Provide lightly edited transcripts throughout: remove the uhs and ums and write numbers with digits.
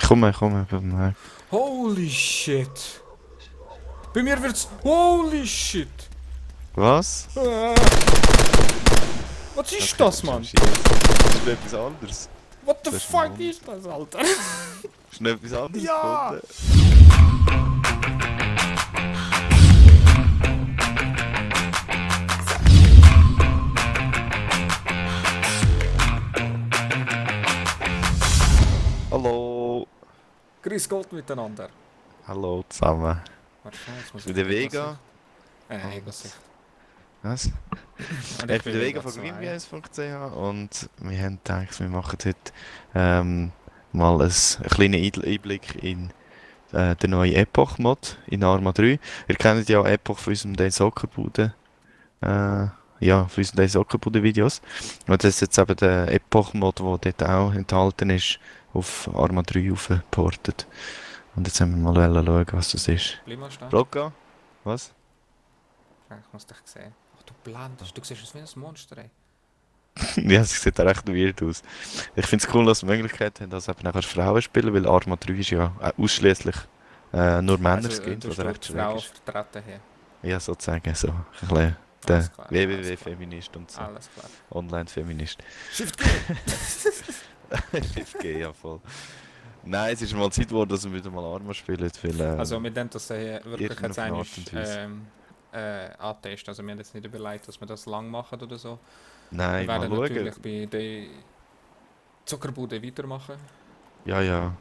Komm, komm. Holy shit. Bei mir wird's... Holy shit. Was? Äh, Was Okay, ist das, du Mann? bist das ist noch etwas anderes. What the Das ist ein fuck Hund. ist das, Alter? Hast du noch etwas anderes Ja! gefunden? Hallo. Grüß Gott miteinander. Hallo zusammen. Warte schnell, jetzt Ich muss bin ich der auf Vega. Ego-Sicht. Und... Was? Und Ich ich bin bin der Vega Vega von 2. greenvs.ch und wir haben gedacht, wir machen heute mal einen kleinen Einblick in den neuen Epoch-Mod in Arma 3. Ihr kennt ja Epoch von unserem Day Soccerbude. Ja, von unseren Day Soccerbude Videos. Und das ist jetzt eben der Epoch-Mod, der dort auch enthalten ist, auf Arma 3 aufgeportet. Und jetzt haben wir mal schauen, was das ist. Bleib mal stehen. Rocco? Was? Ja, ich muss dich sehen. Ach, du blendest. Du siehst aus wie ein Monster, ey. Ja, es sieht auch recht weird aus. Ich finde es cool, dass wir die Möglichkeit haben, dass eben auch Frauen spielen, weil Arma 3 ist ja ausschließlich nur Also, Männer-Skins, du was hast recht die schräg Frau ist. vertreten hier. Ja, sozusagen so. Ein bisschen Alles der klar, alles klar. WWW-Feminist und so. Alles klar. Online-Feminist. Shift G! Shift G, ja voll. Nein, es ist mal Zeit geworden, dass wir wieder mal Arma spielen, weil Also, wir haben das wirklich jetzt irgendeine einmal Art und Weise. angetestet. Also, wir haben jetzt nicht überlegt, dass wir das lang machen oder so. Wir Nein, mal werden schauen. natürlich bei der Zuckerbude weitermachen. Ja.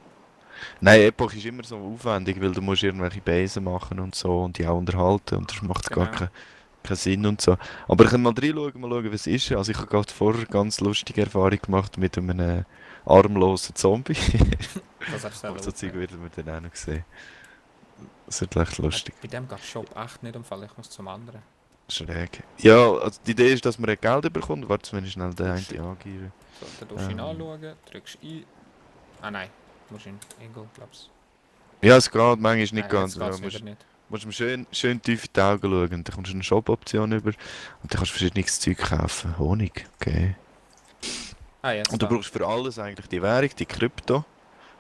Nein, Epoch ist immer so aufwendig, weil du musst irgendwelche Basen machen und so und die auch unterhalten und das macht gar Genau. keinen Sinn und so. Aber ich kann mal reinschauen, mal schauen, was es ist. Also ich habe gerade vorher ganz lustige Erfahrung gemacht mit einem armlosen Zombie. Das hast du Aber selber so Zeug aufnehmen. werden wir dann auch noch sehen. Das wird echt lustig. Bei dem geht Shop echt nicht am Fall. Ich muss zum anderen. Schräg. Ja, also die Idee ist, dass man Geld bekommt. Warte, wenn ich schnell den Du einen angebe. So, dann tust du ihn Ähm, anschauen, drückst ein. Ah nein, du musst ihn Ego, glaub's. ja, es geht manchmal nicht Nein, jetzt ganz. Ja, geht's wieder nicht. musst mir schön tief in die Augen schauen. Und dann kommst du eine Shop-Option über. Und dann kannst du verschiedenes Zeug kaufen. Honig, okay. Ah, jetzt Und du da. brauchst für alles eigentlich die Währung, die Krypto.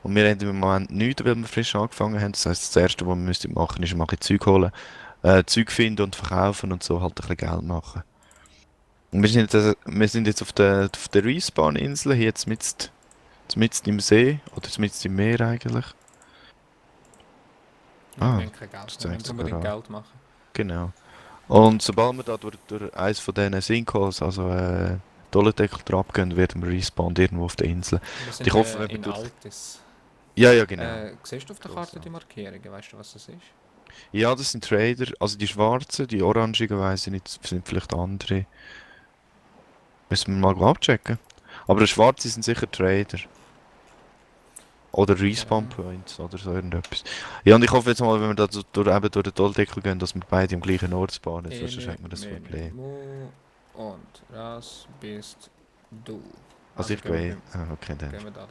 Und wir haben im Moment nichts, weil wir frisch angefangen haben. Das heisst, das Erste, was wir müssen machen, ist mal ein bisschen Zeug holen. Zeug finden und verkaufen und so halt ein bisschen Geld machen. Und wir sind jetzt auf der Respawn-Insel, hier jetzt mitten im See. Oder mitten im Meer eigentlich. Ja, Ah, wir haben kein Geld. das Wir zeigt müssen sogar unbedingt an. Geld machen. Genau. Und sobald wir da durch eins von diesen Sinkholes, also Dollendeckel drauf gehen, werden wir respawnen irgendwo auf der Insel. Wir Und ich sind hoffe, wenn wir in durch... Altis. Ja, genau. Siehst du auf der Karte die Grossartig. Markierungen? Weißt du, was das ist? Ja, das sind Trader. Also die schwarzen, die orangigen weiss ich nicht, sind vielleicht andere. Müssen wir mal abchecken. Aber die schwarzen sind sicher Trader. Oder Respawn Okay. Points oder so irgendetwas. Ja, und ich hoffe jetzt mal, wenn wir da eben durch den Dolldeckel gehen, dass wir beide im gleichen Ort spawnen, sonst Ene, hat man das mene, Problem. mu und das bist du. Also Also ich bin... gehen okay, dann. wir da.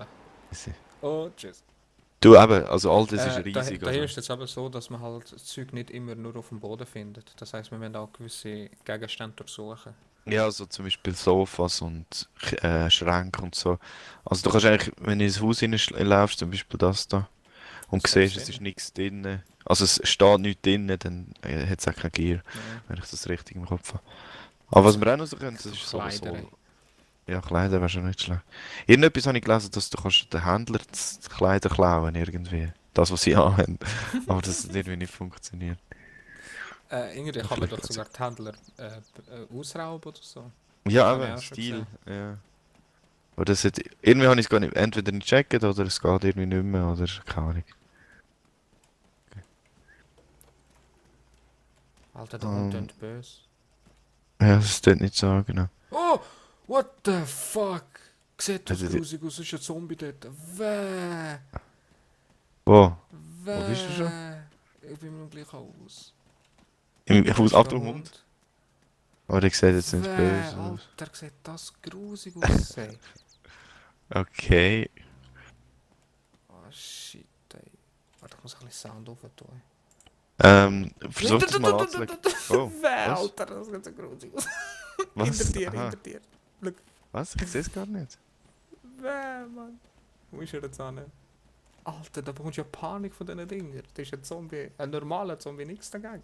Oh, tschüss. Du eben, also all das ist riesig, Daher also... ist es aber so, dass man halt das Zeug nicht immer nur auf dem Boden findet. Das heißt, wir müssen auch gewisse Gegenstände durchsuchen. Ja, so zum Beispiel Sofas und Schränke und so. Also du kannst eigentlich, wenn du ins Haus reinlaufst, zum Beispiel das da, und Was ist alles siehst, es ist drin? nichts drin, also es steht nichts drin, dann hat es auch kein Gear, Ja. wenn ich das richtig im Kopf habe. Aber was Also, wir auch noch so können, das so ist Kleider. so, ja, Kleider wäre schon nicht schlecht. Irgendetwas habe ich gelesen, dass du kannst den Händler die Kleider klauen irgendwie. Das, was sie anhaben. Aber das hat irgendwie nicht funktioniert. Irgendwie kann man Vielleicht doch geht's. sogar die Händler ausrauben oder so. Ja, Habe ich aber auch schon Stil, gesehen. ja. Aber das hat, irgendwie habe ich es gar nicht, entweder nicht gecheckt oder es geht irgendwie nicht mehr oder keine Ahnung. Alter, der Hund Ähm, tönt böse. ja, das tut nicht so genau. Oh! What the fuck? Sieht das Also, grusig aus? Ist ein Zombie dort? Wäh! wo? Wo bist du schon? Wäh! Ich bin mir gleich aus. Im Da Haus ist ab der dem Hund? Hund. Aber der sieht jetzt nicht Wäh! böse aus. Alter, sieht das grusig aus, ey. Okay. Oh shit, ey. Warte, ich muss ein bisschen Sound aufhören. Versuch das mal anzulegen. Oh, Wäh, was? Alter, das sieht so grusig aus. Hinter Was? dir, Aha. hinter dir. Was? Ich sehe es gar nicht. Wäh, Mann. Wo ist er jetzt an? Alter, da bekommst du ja Panik von diesen Dingen. Das ist ein Zombie, ein normaler Zombie, nichts dagegen.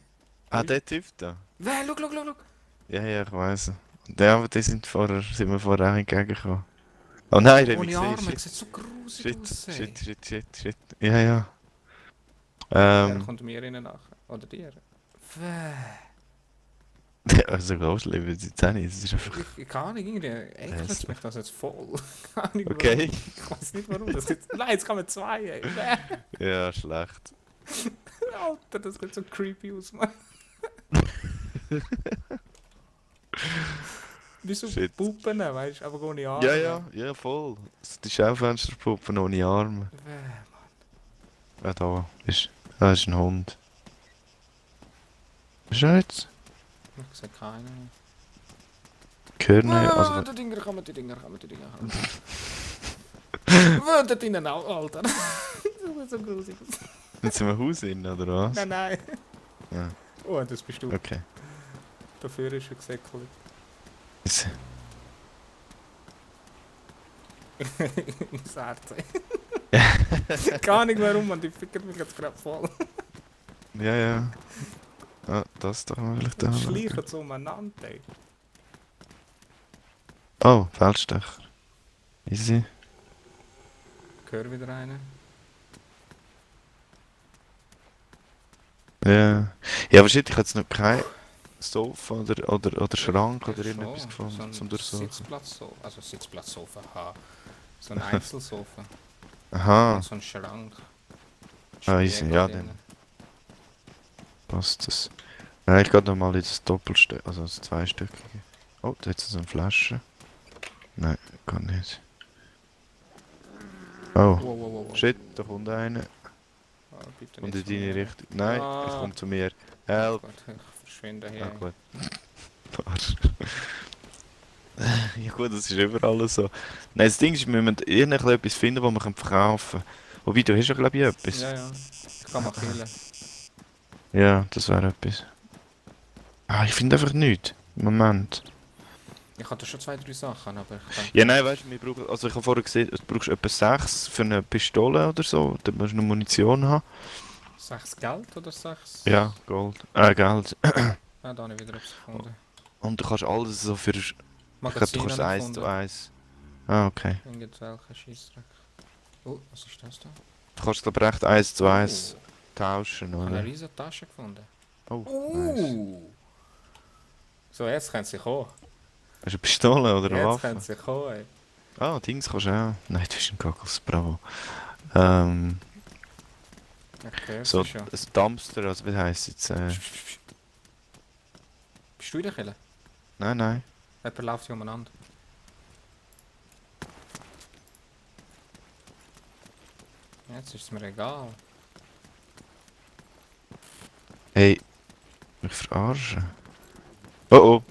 Ah, der Typ da. Wer? Schau. Ja, ja, ich weiß. Und ja, aber die sind wir vorher auch entgegengekommen. Oh nein, der hat mich Ohne gesehen. Arme, Shit, das sieht so grusig shit, aus. Ey. shit. Ja, ja. Er Ähm, kommt mir rein nach. Oder dir. Wer? also Ghostly wird es jetzt auch nicht. Es ist einfach Ich kann nicht, irgendwie ekelt hässlich. mich das jetzt voll. Keine Ahnung warum. Okay. Ich weiß nicht warum. Das jetzt, nein, jetzt kommen zwei. Ey. Wer? Ja, schlecht. Alter, das sieht so creepy aus, Mann. Wie so Shit. Puppen, weißt du, aber ohne Arme. Ja, voll. Die Schaufensterpuppen ohne Arme. Wer? Ah, da ist ein Hund. Was ist er jetzt? Ich sehe keinen. Körner, Ah, also... die Dinger kommen. Da drinnen auch, Alter. Das ist so grusig. Jetzt sind wir Haus in, oder was? Nein. Ja, Oh, das bist du. okay. Dafür ist er gesäckelt. Jetzt, Ins Herz. Gar nicht warum, man, die fickert mich jetzt gerade voll. ja. Ah, das doch mal vielleicht da. Die schleichen so umeinander, ey. Oh, Feldstecher. Easy. Ich höre wieder einen. Ja. Ja, aber shit, ich habe jetzt noch kein Sofa oder Schrank oder Ja, irgendetwas schon. gefunden So ein zum Durchsuchen. Sitzplatzsofa, also Sitzplatzsofa haben. So ein Einzelsofa. Aha, Und so ein Schrank. Ah, easy, Spiegel ja, drinnen. passt das. Nein, ich gehe nochmal in das Doppelstück, also das zweistöckige. Oh, da ist so eine Flasche. Nein, gar nicht. Oh, Wow. shit, da kommt einer. Ah, bitte Und nicht in zu deine mir. Richtung. Nein, Ah. er kommt zu mir. Oh Help! Gott, ich verschwinde hier. Ja, gut. Arsch. Ja gut, das ist überall so. Nein, das Ding ist, wir müssen etwas finden, was wir verkaufen können. Wobei, du hast ja glaube ich etwas. Ja. Ich kann mal killen. Ja, das wäre etwas. Ah, ich finde einfach nichts. Im Moment. Ich hatte schon 2, 3 Sachen, aber ich denke... Ja, nein, weißt du, wir brauchen, also ich habe vorher gesehen, du brauchst etwa 6 für eine Pistole oder so. Da musst du noch Munition haben. 6 Geld oder 6? Ja, Gold. Geld. Ah, da habe ich wieder etwas gefunden. Und du kannst alles so für... Ich glaube, du Magazine kannst habe ich 1 zu gefunden. 1. Ah, okay. Irgendwelche Scheissdreck. Oh, was ist das da? Du kannst glaube ich recht 1 zu 1 tauschen, Ich habe eine oder? riesige Tasche gefunden. Oh, nice. So, jetzt können sie kommen. Hast du eine Pistole oder eine Jetzt Waffe? können sie kommen, ey. Ah, Dings kannst du auch. Nein, du bist ein Goggles, bravo. Ich höre So, sie schon. ein Dumpster, also wie heisst es jetzt? Bist du in der Kille? Nein. Jemand läuft hier umeinander. Jetzt ist es mir egal. Hey, mich verarschen. Oh,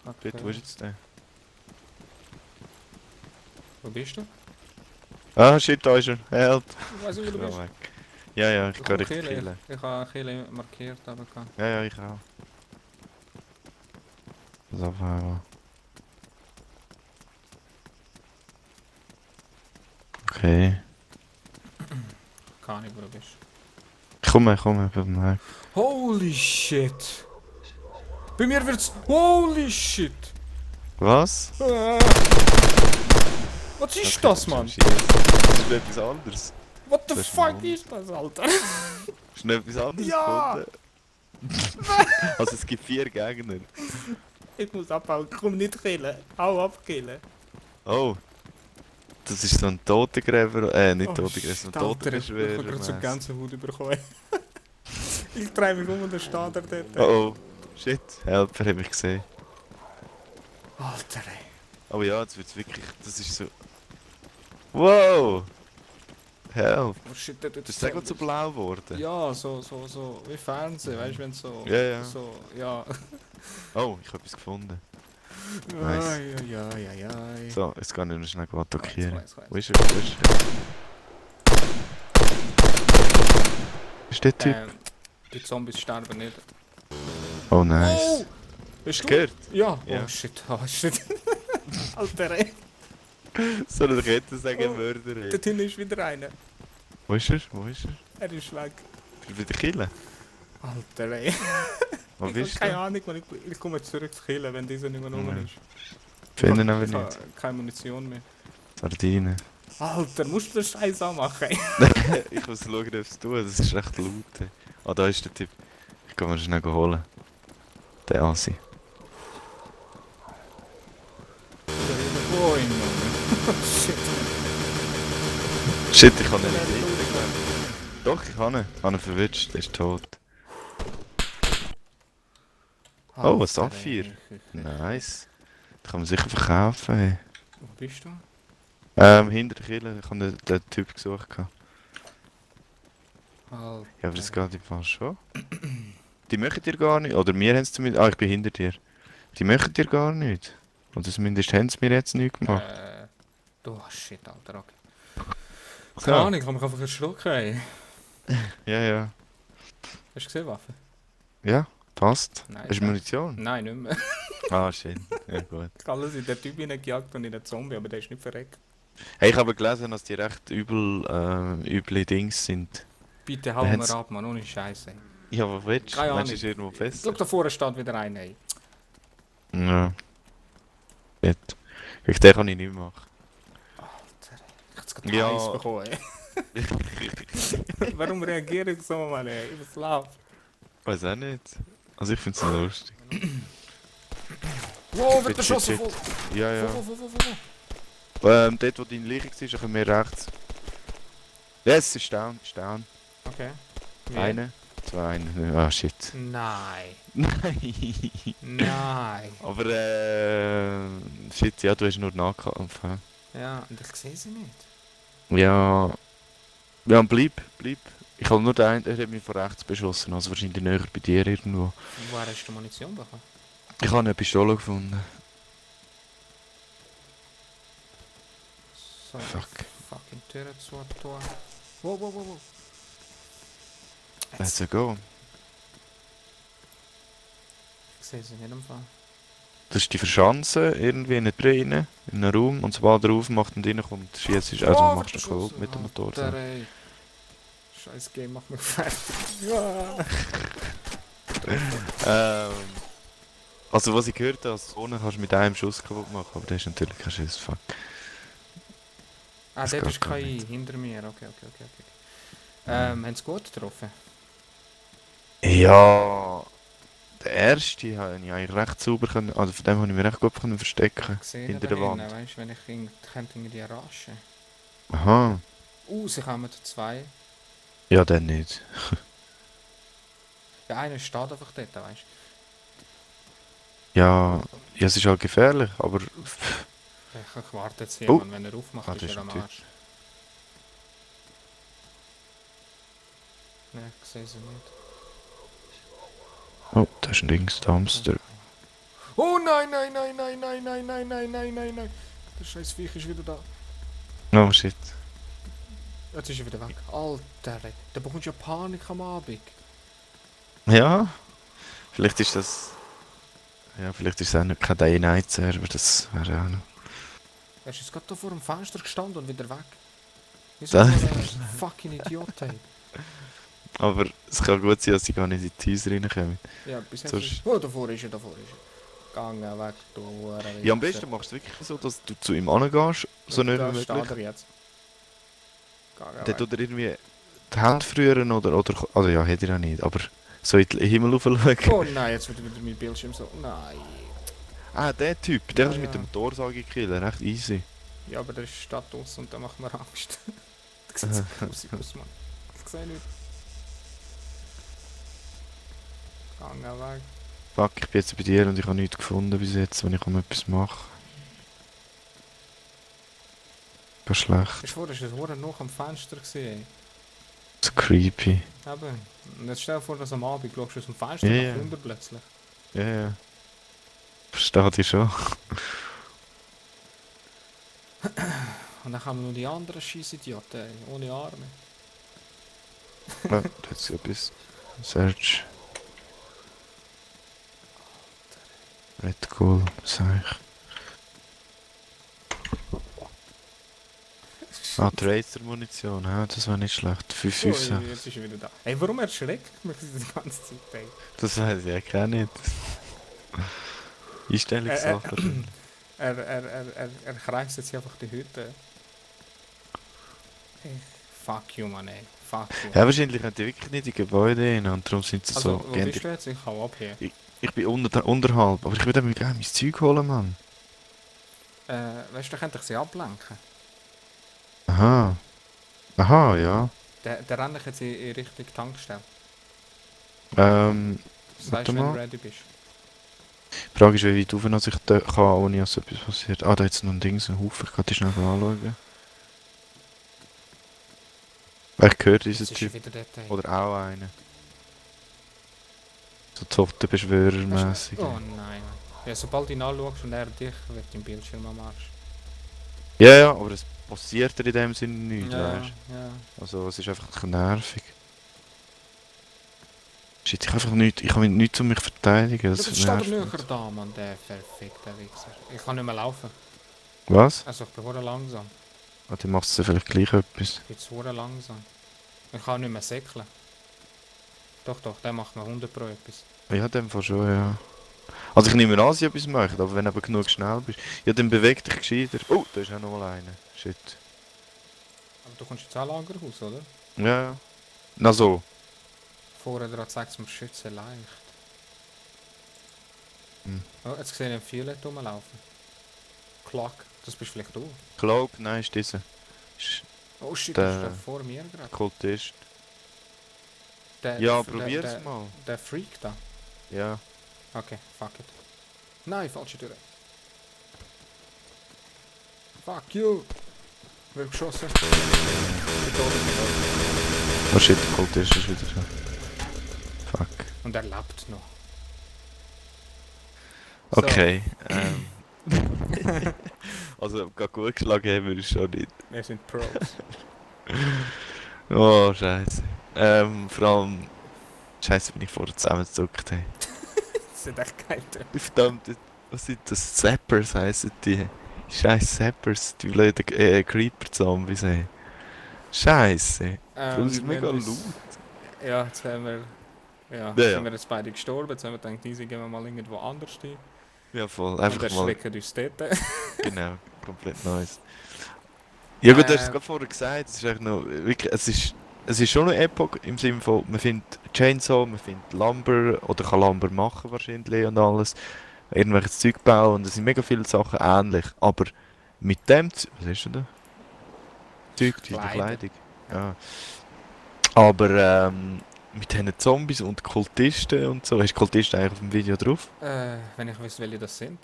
Okay. dort, wo ist jetzt der? Wo bist du? Ah, shit, da ist er. Help! Ich weiß nicht, wo du Ja, bist. weg. Ja, ich Ich gehe kann richtig killen. killen. Ich habe Kille markiert, aber kann. Ja, ich auch. Das einfach. Okay. Keine Ahnung, wo du bist. Komm, beim Weg. Holy shit! Bei mir wird's... Holy shit! Was? Was ist Okay, das, Mann? ist Das ist etwas anderes. What the Das ist ein fuck Hund. ist das, Alter? Hast du noch etwas anderes Ja! gefunden? Also es gibt 4 Gegner. Ich muss abhauen, ich komm nicht killen. Hau ab, killen. Oh. Das ist so ein Totengräber, nicht Oh, Totengräber, so ein shit, Alter, Totenbeschwörer. Ich habe gerade so mäßig. Gänsehaut bekommen. Ich drehe mich um und dann steht er dort. Oh. Shit, Help, er hat mich gesehen. Alter, ey. Aber ja, jetzt wird's wirklich, das ist so... Wow! Help! Oh shit, dort Das ist sehr gut so blau geworden. Ja, so wie Fernsehen, weißt du, wenn so... Ja. So, ja. Oh, ich habe etwas gefunden. Nice. Ai. So, jetzt kann ich noch schnell attackieren. Weiß. Wo ist er? Ist der Typ? Die Zombies sterben nicht. Oh, nice. Oh! Bist Hast du? du gehört? Ja. Ja. Oh shit. Alter, ey. Soll ich jetzt sagen, Oh. Mörder? Dort hinten ist wieder einer. Wo ist er? Wo ist er? Er ist weg. Ist er bei der Kille? Alter, ey. Wo Ich habe bist keine du? Ahnung, wann ich komme zurück zu killen, wenn dieser nicht mehr rum Ja. ist. Finden Ich aber habe nicht. keine Munition mehr. Sardinen. Alter, musst du den Scheiß anmachen? Ich muss schauen, ob es tut. Das ist recht laut. Ey. Ah, da ist der Typ. Ich kann mir schnell holen. Der Asi. Oh, Mann. Shit. Shit, ich kann ihn nicht sehen. Doch, ich kann ihn. Ich habe ihn verwitscht. Der ist tot. Oh, ein Saphir. Nice. Das kann man sicher verkaufen. Hey. Wo bist du? Hinter der Kille. Ich habe den Typ gesucht. Gehabt. Alter. Ja, aber das geht im Fall schon. Die möchten dir gar nicht. Oder wir haben es zumindest. Ah, ich bin hinter dir. Die möchten dir gar nicht. Oder zumindest haben sie mir jetzt nicht gemacht. Du, shit, Alter, okay. Keine Ahnung, ich habe mich einfach erschrocken, ey. Ja, ja. Hast du gesehen, Waffe? Ja, passt. Nein, Hast du Munition? Nein, nicht mehr. Ah, schön. Ja, gut. Ich habe alles in den Typ hineingejagt und in den Zombie, aber der ist nicht verreckt. Hey, ich habe gelesen, dass die recht üble Dings sind. Bitte Da hau mir hat's- ab, Mann, ohne Scheiße. Ja, was willst du? Keine Meinst du, Ahnung. ist irgendwo Schau, besser? da vorne steht wieder einer, ey. Ja. Gut. Den kann ich nicht machen. Alter, ich hab's gerade Ja. heiß bekommen, ey. Warum reagiere ich so, Mann, ey? Ich was läuft? Weiß auch nicht. Also ich finde es lustig. Wow, wird Shit, beschossen, shit, voll. Ja, ja. Wo? Dort, wo deine Leiche war, ist ein bisschen mehr rechts. Yes, ist down, ist down. Okay. Wie? Eine, zwei, ah shit. Nein. Nein. Nein. Aber shit, ja, du hast nur Nahkampf. Hä? Ja, und ich sehe sie nicht. Ja. Ja, bleib. Ich habe nur den einen, der hat mich von rechts beschossen, also wahrscheinlich näher bei dir irgendwo. Woher hast du Munition bekommen? Ich habe eine Pistole gefunden. So, Fuck. fucking Tür zu tun. Wow. Let's go. Ich sehe sie nicht im Fall. Das ist die Verschanze, irgendwie in in einem Raum, und sobald er aufmacht und reinkommt, schießt du, also Oh, machst du wird kaputt beschossen. mit dem Motor. Alter, ey. Scheiß Game macht mich fertig. Ja. Also was ich gehört habe, als Zone kannst du mit einem Schuss kaputt machen, aber das ist natürlich kein Schuss, fuck. Ah, Das dort geht ist gar KI nicht. hinter mir. Okay. Haben sie gut getroffen? Ja, der erste habe ich eigentlich recht sauber können, also von dem habe ich mich recht gut können verstecken. Ich sehe Hinter da der hinten, Wand. weißt du, wenn ich könnte irgendwie raschen. Aha, Sie kommen zu zwei. ja dann nicht. Der eine steht einfach dort, weißt Ja, ja, es ist halt gefährlich, aber du. Ich warte jetzt Oh. hier, und wenn er aufmacht, Ah, ist das er ist am ein Typ. Arsch. Ne, ich sehe sie nicht. oh, da ist ein Dings, der Hamster. Oh nein. Der scheiß Viech ist wieder da. Oh shit. Jetzt ist er wieder weg. Alter, ey. Da bekommst du ja Panik am Abend. Ja, vielleicht ist das. Ja, vielleicht ist es auch nicht kein Day-Night-Server, das wäre auch noch. Er ist jetzt gerade da vor dem Fenster gestanden und wieder weg. Wie so Das- ein fucking Idiot, ey. Aber es kann gut sein, dass sie gar nicht in die Häuser reinkommen. Ja, bis jetzt Sonst- ist... Oh, davor ist er. Gange weg, du Hurenwichser. Ja, am besten machst du es wirklich so, dass du zu ihm angehst, so nicht wie Da steht möglich. er jetzt. Gange Dann weg. tut er irgendwie die Hände früher oder. Also ja, hätte er auch nicht, aber so in den Himmel schauen. Oh nein, jetzt wird wieder mein Bildschirm so... Nein. Ah, der Typ, der kannst du Ja, mit ja. dem Motorsage killen, recht easy. Ja, aber der steht aus und der macht mir Angst. Das sieht so grusig aus, Mann. Ich sehe nicht. Gange weg. Fuck, ich bin jetzt bei dir und ich habe nichts gefunden bis jetzt, wenn ich etwas mache. Gar schlecht. Ist vorher noch am Fenster gesehen. So creepy. Eben. Und jetzt stell dir vor, dass am Abend schaust du aus dem Fenster Ja, nach ja. unten plötzlich. Ja, ja. Verstehe dich schon. Und dann kommen nur die anderen Scheissidioten, ey, ohne Arme. Ja, da hat sie etwas. Search. Red cool, sag ich. Ah, Tracer-Munition, ja, das war nicht schlecht. 5, Oh, 5, 6. jetzt ist er wieder da. Ey, warum erschreckt mich die ganze Zeit? Ey? Das weiß ich auch nicht. Er, Einstellungssache wahrscheinlich. er kreist jetzt hier einfach die Hütte. Ey, fuck you, Mann, ey. Fuck you. Ja, wahrscheinlich haben die wirklich nicht die Gebäude rein und darum sind sie Also, so... wo bist du jetzt? Ich hau ab hier. Ich bin unterhalb, aber ich will damit gerne mein Zeug holen, Mann. Weißt du, da könnte ich sie ablenken. Aha. Aha, ja. Der rennt ich jetzt in Richtung Tankstelle. Das Warte heißt, wenn du mal. ready bist. Die Frage ist, wie weit rauf dass ich da kann, ohne dass etwas passiert. Ah, da ist noch ein Ding, so ein Haufen. Ich kann die schnell anschauen. Ich gehört diesen Jetzt ist Typ. er wieder dort. Ey. Oder auch einen. So Zottenbeschwörer-mässig. Oh nein. Ja, sobald du ihn anschaust und er dich, wird dein Bildschirm am Arsch. Ja, ja, aber es passiert ja in dem Sinne nichts, Ja, weißt ja. du? Also, es ist einfach nervig. Shit, ich habe einfach nichts, ich habe nichts um mich zu verteidigen. Schau, Das jetzt steht er nervt näher mich. da, Mann, der verfickte Wichser. Ich kann nicht mehr laufen. Was? Also, ich bin hure langsam. Ah, dann macht es ja vielleicht gleich etwas. Ich bin zu hure langsam. Ich kann nicht mehr säckeln. Doch, doch, der macht noch 100 pro etwas. Ja, in dem Fall schon, ja. Also ich nehme an, dass ich etwas möchte, aber wenn du aber genug schnell bist. Ja, dann beweg dich gescheiter. Oh, da ist auch noch mal einer. Shit. Aber du kommst jetzt auch Lagerhaus, oder? Ja, ja. Na so. Vorher dran sagt es mir Schützen leicht. Hm. Oh, jetzt sehe ich einen Violet rumlaufen. Klack, das bist vielleicht du. Cloak, nein, ist dieser. Ist Oh shit, Der- das ist der vor mir gerade. Kultist. Der, Ja, der, probier's der, mal. der Freak da. Ja. Okay, fuck it. Nein, falsche Tür. Fuck you! Wird geschossen. Bin tot. Oh shit, der Kultist ist wieder so. Fuck. Und er lebt noch. Okay. Also, gerade gut geschlagen haben wir es schon nicht. So, wir sind Pros. Oh, scheiße. Vor allem... Scheiße, bin ich vorher zusammengezuckt. Hey. Das sind echt geil. Verdammt, was sind das? Zappers heissen die. Scheiß Zappers, die blöden Creeper-Zombies. Hey. Scheiße. Das ist mega laut. Ja, jetzt haben wir... Ja, Ja, ja. sind wir jetzt beide gestorben. Jetzt haben wir gedacht, easy, gehen wir mal irgendwo anders hin. Ja, voll. Und Einfach mal... erschrecken uns dort. Genau, komplett nice. Ja gut, du hast es Äh, gerade vorher gesagt, es ist eigentlich noch... Wirklich, es ist schon eine Epoch im Sinne von, man findet Chainsaw, man findet Lumber, oder kann Lumber machen wahrscheinlich und alles. Irgendwelches Zeug bauen und es sind mega viele Sachen ähnlich. Aber mit dem... Was ist denn da? Zeug, die Kleider. Kleidung. Ja. Aber mit diesen Zombies und Kultisten und so, hast du Kultisten eigentlich auf dem Video drauf? wenn ich wüsste, welche das sind.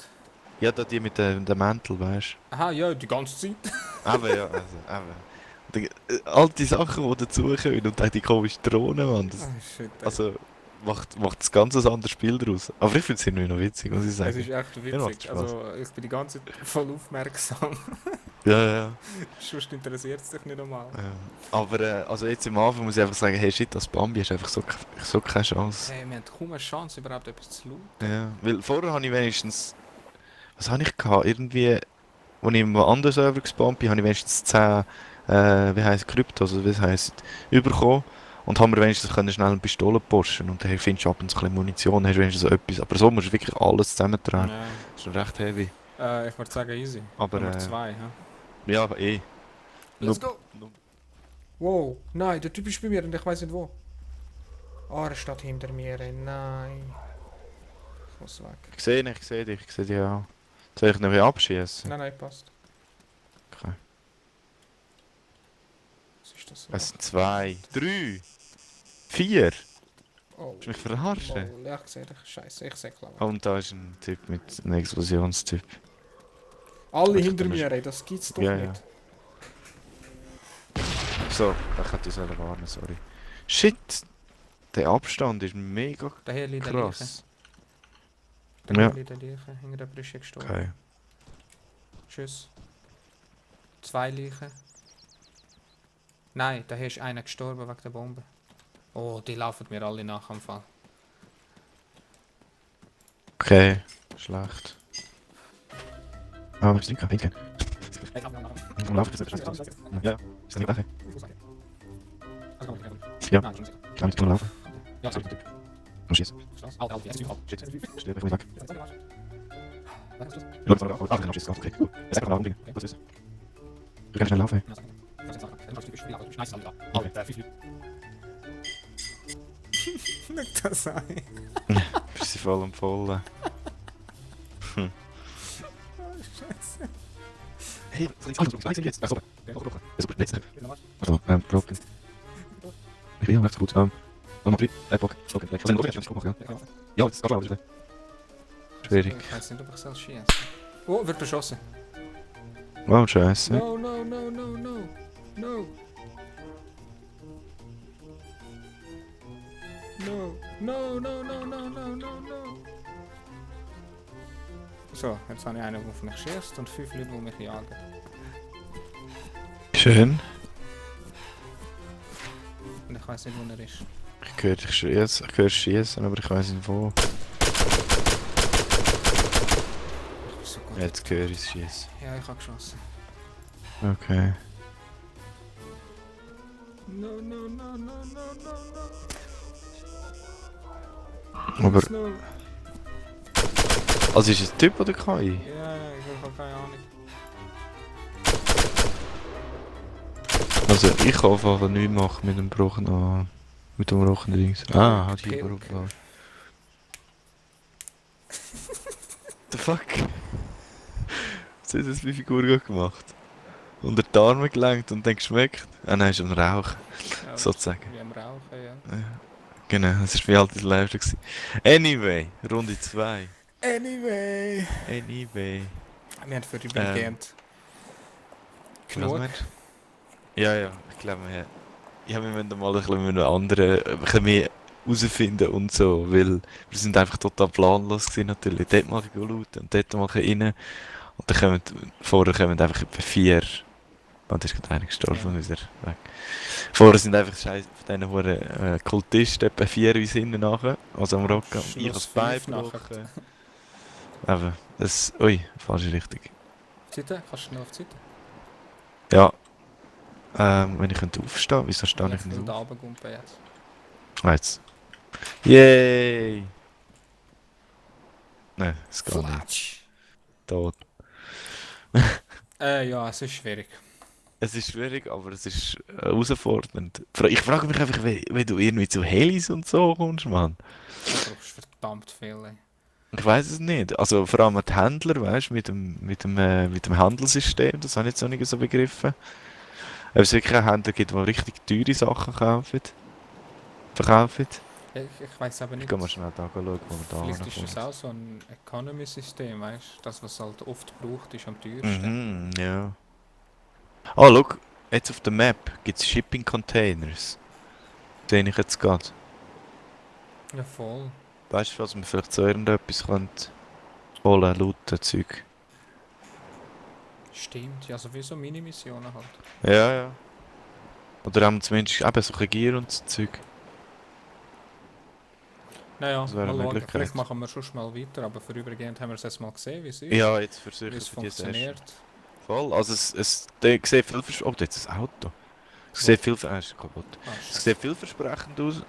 Ja, da die mit dem Mäntel, weißt Aha, ja, die ganze Zeit. du? Aber ja, also, aber. All die Sachen, die dazukommen und dann die komische Drohne, Mann. Das, Ah, shit, ey. also, macht das ganz ein anderes Spiel daraus. Aber ich finde es irgendwie noch witzig, muss ich Es sagen. ist echt Mir macht's witzig. Spaß. Also, ich bin die ganze Zeit voll aufmerksam. Ja, ja. Sonst interessiert es dich nicht einmal. Aber also jetzt am Anfang muss ich einfach sagen, hey shit, das Bambi hast einfach so keine Chance. Hey, wir haben kaum eine Chance, überhaupt etwas zu looten. Ja, weil vorher habe ich wenigstens... Was habe ich gehabt? Irgendwie, als ich im anderen Server gespawnt bin, habe ich wenigstens 10, wie heisst Kryptos, also wie heisst, bekommen. Und haben wir wenigstens können schnell eine Pistole pushen und dann findest du ab und zu ein bisschen Munition, hast wenigstens so etwas. Aber so musst du wirklich alles zusammentragen. Ja. Das ist schon recht heavy. Ich würde sagen, easy. Aber Nummer 2, hä? ja, aber eh. Let's Nur- go! Wow, nein, der Typ ist bei mir und ich weiß nicht wo. Ah, er steht hinter mir, ey. Nein. Ich muss weg. Ich sehe dich, ich sehe dich auch. Soll ich noch ein abschießen? Nein, nein, passt. Okay. Was ist das? Es sind 2, 3, 4. Oh, Willst du mich verarschen? oh, ja, ich sehe dich. Scheiße, ich sehe klar. Und da ist ein Typ mit einem Explosionstyp. Alle Ich hinter kann mir, ey, das gibt's doch Ja, nicht. So, da hätte ich sollen warnen, sorry. Shit! Der Abstand ist mega Der hier liegt der Leiche. krass. Der Ja. hier liegt der Leiche. Hinter der Brüste gestorben. Okay. Tschüss. 2 Leichen. Nein, da hier ist einer gestorben wegen der Bombe. Oh, die laufen mir alle nach am Fall. Okay, schlecht. Ah, ich bin nicht. Ja. Ist das nicht nachher? Also kann man nicht. Ja, Nein, schon sicher. ich kann nicht laufen. Ja, sorry. Muss schießen. Alt, alt, jetzt ist alt. Shit. Schnell, ich will weg. Was ist das? Schau, jetzt mal. Ah, ich kann schießen. Okay, cool. Jetzt einfach nach unten. Was ist? Du kannst schnell laufen. Nicht das sein. Bist du voll am Vollen. Scheiße. Hey, was ist jetzt? Ach so. Ist gut, jetzt. Also, broken. Ich bin ja nicht so gut. Nochmal 3. Bock. Okay, ich kann nicht machen. Ja, das ist gerade schwierig. Ich weiß nicht, ob ich selbst schieße. Oh, wird beschossen. Wow, scheiße. No, no, no, no, no. No. No. No, no, no, no, no, no, no. So, jetzt habe ich einen, der auf mich schießt und 5 Leute, die mich jagen. Schön. Und ich weiß nicht, wo er ist. Ich höre schießen, aber ich weiß nicht wo. Ich bin so gut. Jetzt höre ich es schießen. Ja, ich habe geschossen. Okay. No, no, no, no, no, no, no. Aber, No. also ist es ein Typ oder KI? Ja, ich habe keine Ahnung. Also ich kann einfach nichts machen mit dem gebrochenen... Mit dem gebrochenen Dings. Ah, hat hier Okay, gebrochen. The fuck? Was hat das die Figur gerade gemacht? Unter die Arme gelenkt und dann geschmeckt? Ah nein, ist am Rauchen, Ja, sozusagen. wie am Rauchen, ja. Genau, das war wie alt das Live gewesen. Anyway, Runde 2. Anyway. Anyway. Wir haben für übergehend. Was Genug. meinst du? Ja, ich glaube, wir müssen mal ein bisschen mit einem anderen, ein bisschen mehr herausfinden und so, weil wir sind einfach total planlos gewesen natürlich. Dort mal looten und dort mal rein und dann vorher kommen einfach etwa 4. Und da ist gerade einer gestorben und ist er weg. Vorher sind einfach scheiße von diesen hohen Kultisten etwa 4 wie Sinnen nachher, also am Rocken. Ich Schluss als Bein 5 nachher. gebrochen. Eben, das, ui, falsche Richtung. Seite? Kannst du schnell auf die Seite? Ja, wenn ich könnte aufstehen, wieso stehe ich Ich will nicht da auf? runtergumpen jetzt. Ah, jetzt. Yay! Nein, es geht nicht. Flatsch. Tot. Ja, es ist schwierig. Es ist schwierig, aber es ist herausfordernd. Ich frage mich einfach, wie du irgendwie zu Helis und so kommst, Mann. Du brauchst verdammt viel. Ey. Ich weiß es nicht. Also vor allem die Händler, weißt du, mit dem Handelssystem, das habe ich jetzt noch nicht so begriffen. Ob es wirklich einen Händler gibt, der richtig teure Sachen verkaufen. Ich weiß aber Ich nicht. gehe mal schnell da schauen, wo wir da Vielleicht ist das hinkommen. auch so ein Economy-System, weißt du? Das, was halt oft braucht, ist am teuersten. Mhm, ja. Oh, schau, jetzt auf der Map gibt es Shipping Containers. Sehe ich jetzt gerade. Ja, voll. Weißt du, was man vielleicht so irgendetwas könnte holen, looten, Zeug. Stimmt, ja, sowieso Mini-Missionen halt. Ja. Oder haben zumindest eben so ein Gear und so Zeug. Naja, Das wäre mal eine schauen. Möglichkeit. Vielleicht machen wir schon mal weiter, aber vorübergehend haben wir es jetzt mal gesehen, wie es ist. Ja, jetzt versuche wie ich es für die Session. funktioniert. Voll, also der sieht viel Oh, da ist ein Auto. Es sieht viel... ist kaputt. Ah, Es shit. sieht vielversprechend aus.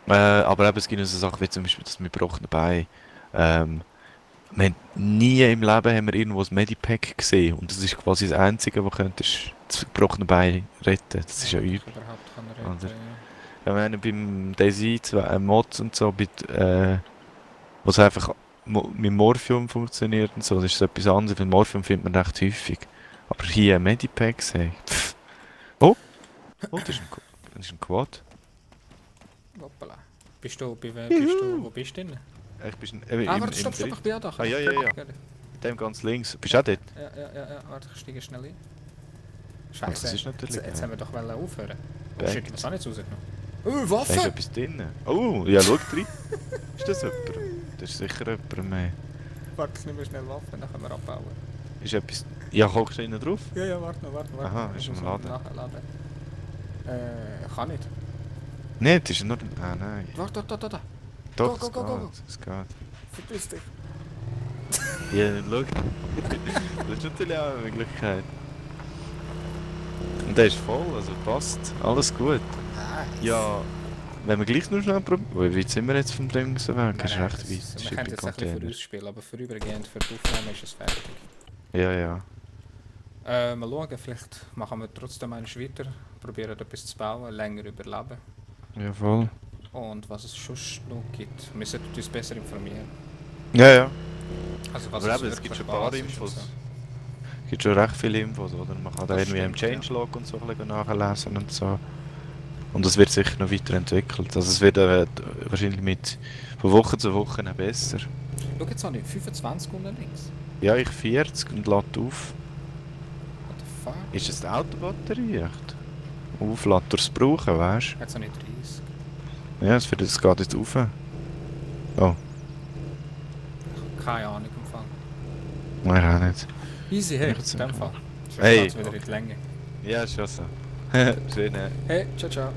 Aber eben, es gibt so Sachen wie zum Beispiel das mit gebrochenen Bein. Wir haben nie im Leben haben wir irgendwo ein Medipack gesehen. Und das ist quasi das Einzige, was könnte das gebrochene Bein retten. Das ist ja ich übel. überhaupt kann retten, Oder? ja. Ja, wir haben beim DayZ Mods und so, wo es einfach mit Morphium funktioniert und so, das ist so etwas anderes, weil Morphium findet man recht häufig. Aber hier Medipacks, hey. Pff. Oh, das ist das ist ein Quad. Hoppala. Bist du, wo bist du denn? Ich bin Warte, stopp, ich bin auch da. Ah, ja. Dem ganz links. Bist du auch dort? Ja, warte, ich steige schnell ein. Aber das Scheiße, ist natürlich jetzt haben wir doch wollen aufhören. Oh Back. shit, was habe ich jetzt rausgenommen? Da ist Waffe! etwas drin. Oh, ja, schau rein. Ist das jemand? Das ist sicher jemand mehr. Warte, ich nehme schnell Waffe, dann können wir abbauen. Ist etwas... Ja, guckst du innen drauf? Ja, warte. Aha, Ich ist muss am noch Laden. nachladen. Kann nicht. Nein, das ist nur... Ah, nein. Warte, da. Doch, Go. es geht. Verpiss dich. Ja, schau. Das ist natürlich auch eine Möglichkeit. Und der ist voll, also passt. Alles gut. Nice. Ja, wenn wir gleich noch schnell probieren. Wie weit sind wir jetzt vom Ding so weg? Das ist Nein, recht weit. wir können jetzt ein bisschen Container. vorausspielen, aber vorübergehend für die Aufnahme ist es fertig. Ja, ja. Mal schauen, vielleicht machen wir trotzdem einen weiter, probieren etwas zu bauen, länger überleben. Ja, voll. Und was es sonst noch gibt. Wir sollten uns besser informieren. Ja, ja. Also Aber eben, es gibt schon ein paar Basis ist und Infos. so. Es gibt schon recht viele Infos, oder? Man kann da Das irgendwie im stimmt, ja. Changelog und so ein bisschen nachlesen und so. Und es wird sicher noch weiterentwickelt. Also es wird wahrscheinlich von Woche zu Woche besser. Schau jetzt habe ich 25 unten links. Ja, ich 40 und lade auf. What the fuck? Ist das die Autobatterie echt? Aufladen durchs Brauchen, weißt Jetzt habe ich 30. du? Ja, es geht jetzt auf. Oh, Keine Ahnung im Fall. nein, auch nicht. Easy, hey, Nichts in dem im Fall. Hey. Sonst wieder in die Länge. Ja, ist schon so. Schön. Hey, ciao, ciao.